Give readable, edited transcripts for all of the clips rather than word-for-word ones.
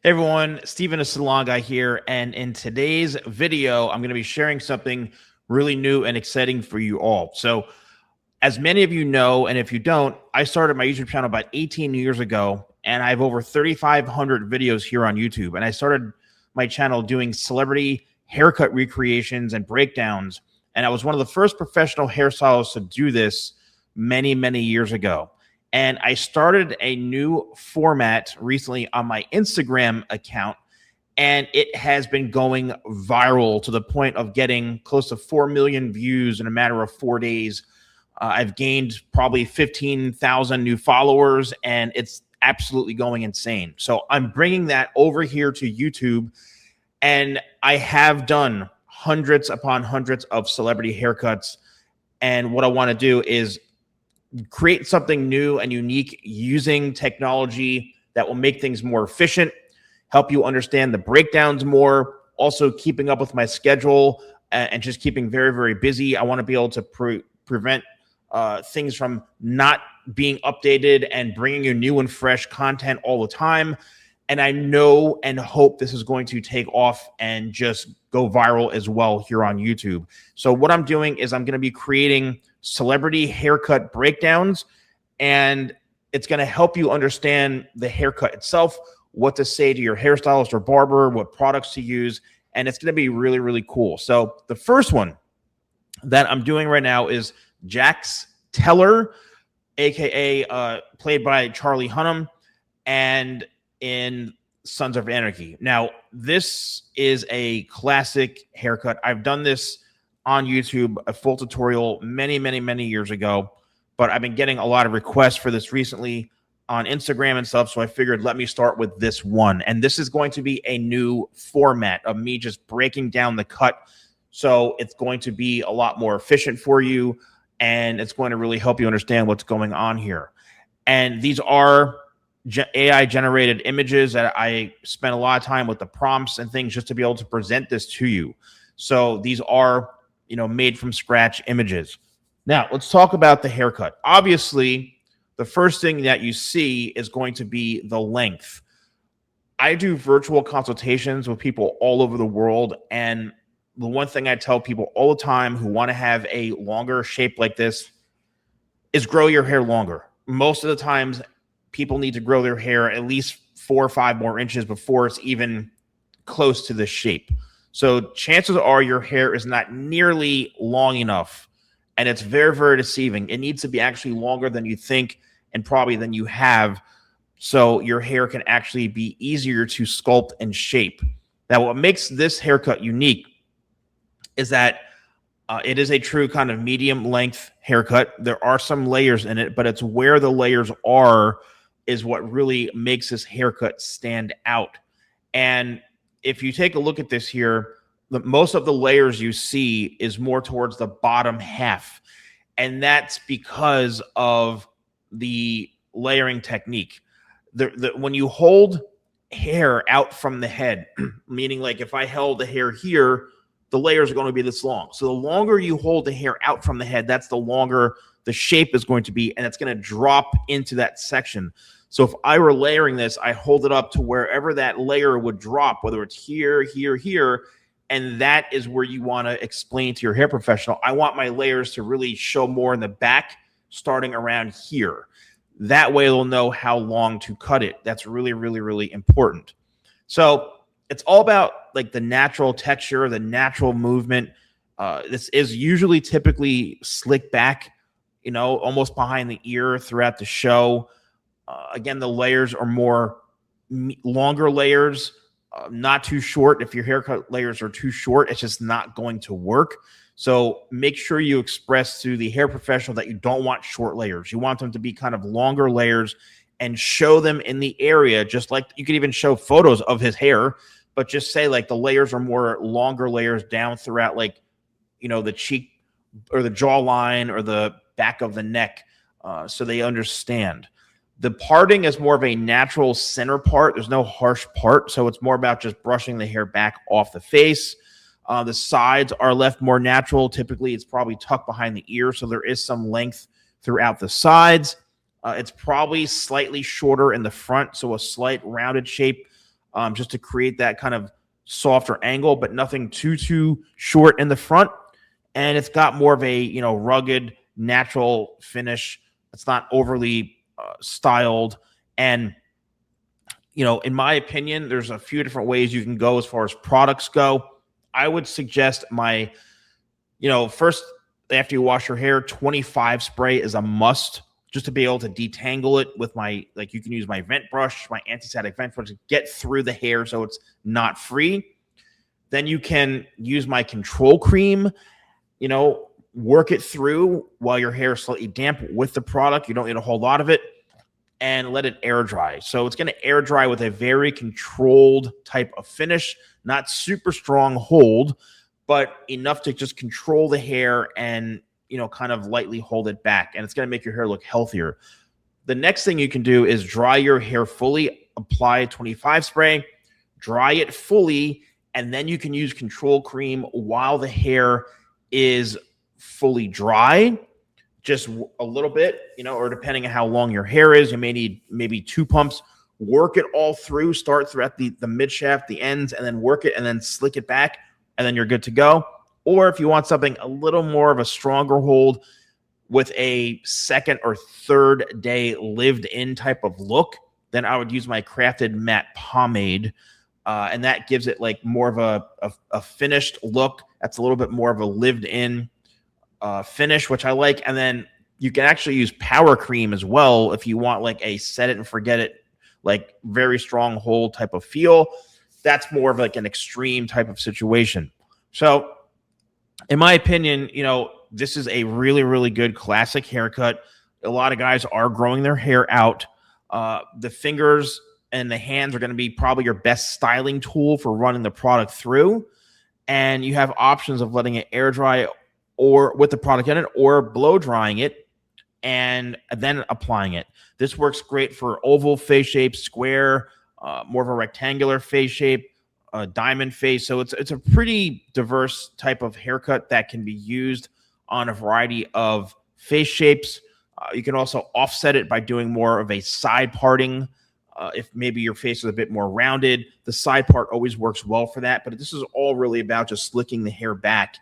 Hey everyone, Steven the Salon Guy here, and in today's video, I'm going to be sharing something really new and exciting for you all. So, as many of you know, and if you don't, I started my YouTube channel about 18 years ago, and I have over 3,500 videos here on YouTube. And I started my channel doing celebrity haircut recreations and breakdowns, and I was one of the first professional hairstylists to do this many, many years ago. And I started a new format recently on my Instagram account, and it has been going viral to the point of getting close to 4 million views in a matter of 4 days. I've gained probably 15,000 new followers, and it's absolutely going insane. So I'm bringing that over here to YouTube, and I have done hundreds upon hundreds of celebrity haircuts. And what I want to do is create something new and unique using technology that will make things more efficient, help you understand the breakdowns more, also keeping up with my schedule and just keeping very, very busy. I want to be able to prevent things from not being updated and bringing you new and fresh content all the time. And I know and hope this is going to take off and just go viral as well here on YouTube. So what I'm doing is I'm going to be creating celebrity haircut breakdowns, and it's going to help you understand the haircut itself, what to say to your hairstylist or barber, what products to use, and it's going to be really, really cool. So the first one that I'm doing right now is Jax Teller, aka played by Charlie Hunnam, and in Sons of Anarchy. Now, this is a classic haircut. I've done this on YouTube, a full tutorial many, many, many years ago, but I've been getting a lot of requests for this recently on Instagram and stuff, so I figured let me start with this one. And this is going to be a new format of me just breaking down the cut, so it's going to be a lot more efficient for you, and it's going to really help you understand what's going on here. And these are AI-generated images that I spent a lot of time with the prompts and things just to be able to present this to you. So these are made from scratch images. Now, let's talk about the haircut. Obviously, the first thing that you see is going to be the length. I do virtual consultations with people all over the world, and the one thing I tell people all the time who want to have a longer shape like this is grow your hair longer. Most of the times, people need to grow their hair at least 4 or 5 more inches before it's even close to the shape. So chances are your hair is not nearly long enough, and it's very, very deceiving. It needs to be actually longer than you think and probably than you have, so your hair can actually be easier to sculpt and shape. Now, what makes this haircut unique is that it is a true kind of medium length haircut. There are some layers in it, but it's where the layers are is what really makes this haircut stand out. And if you take a look at this here, most of the layers you see is more towards the bottom half. And that's because of the layering technique. When you hold hair out from the head, meaning like if I held the hair here, the layers are going to be this long. So the longer you hold the hair out from the head, that's the longer the shape is going to be, and it's going to drop into that section. So if I were layering this, I hold it up to wherever that layer would drop, whether it's here, here, here, and that is where you want to explain to your hair professional, I want my layers to really show more in the back, starting around here. That way they'll know how long to cut it. That's really, really, really important. So it's all about like the natural texture, the natural movement. This is usually typically slick back, almost behind the ear throughout the show. Again, the layers are more longer layers, not too short. If your haircut layers are too short, it's just not going to work. So make sure you express to the hair professional that you don't want short layers. You want them to be kind of longer layers and show them in the area, just like you could even show photos of his hair, but just say like the layers are more longer layers down throughout, like, the cheek or the jawline or the back of the neck, so they understand. The parting is more of a natural center part. There's no harsh part, so it's more about just brushing the hair back off the face. The sides are left more natural. Typically, it's probably tucked behind the ear, so there is some length throughout the sides. It's probably slightly shorter in the front, so a slight rounded shape just to create that kind of softer angle, but nothing too short in the front. And it's got more of a, rugged, natural finish. It's not overly styled. And, in my opinion, there's a few different ways you can go as far as products go. I would suggest first, after you wash your hair, 25 spray is a must, just to be able to detangle it with you can use my vent brush, my anti-static vent brush to get through the hair so it's not free. Then you can use my control cream, work it through while your hair is slightly damp with the product. You don't need a whole lot of it, and let it air dry. So it's going to air dry with a very controlled type of finish, not super strong hold, but enough to just control the hair and, kind of lightly hold it back. And it's going to make your hair look healthier. The next thing you can do is dry your hair fully, apply 25 spray, dry it fully, and then you can use control cream while the hair is fully dry, just a little bit, or depending on how long your hair is, you may need maybe 2 pumps. Work it all through, start throughout the mid shaft, the ends, and then work it and then slick it back, and then you're good to go. Or if you want something a little more of a stronger hold with a second or third day lived in type of look, then I would use my crafted matte pomade. And that gives it like more of a finished look. That's a little bit more of a lived in finish, which I like. And then you can actually use power cream as well if you want like a set it and forget it, like very strong hold type of feel. That's more of like an extreme type of situation. So in my opinion, this is a really, really good classic haircut. A lot of guys are growing their hair out. The fingers and the hands are going to be probably your best styling tool for running the product through. And you have options of letting it air dry or with the product in it, or blow drying it and then applying it. This works great for oval face shape, square, more of a rectangular face shape, diamond face. So it's a pretty diverse type of haircut that can be used on a variety of face shapes. You can also offset it by doing more of a side parting. If maybe your face is a bit more rounded, the side part always works well for that. But this is all really about just slicking the hair back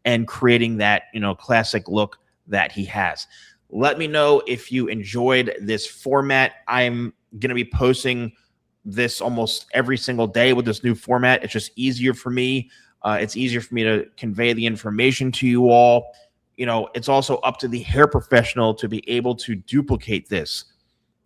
and creating that, classic look that he has. Let me know if you enjoyed this format. I'm going to be posting this almost every single day with this new format. It's just easier for me. It's easier for me to convey the information to you all. It's also up to the hair professional to be able to duplicate this.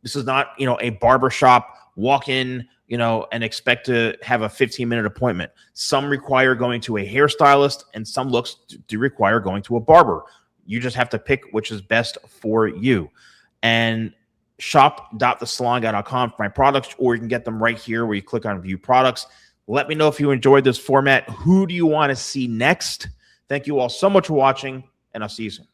This is not, a barbershop walk in, and expect to have a 15-minute appointment. Some require going to a hairstylist, and some looks do require going to a barber. You just have to pick which is best for you. And shop.thesalonguy.com for my products, or you can get them right here where you click on view products. Let me know if you enjoyed this format. Who do you want to see next? Thank you all so much for watching, and I'll see you soon.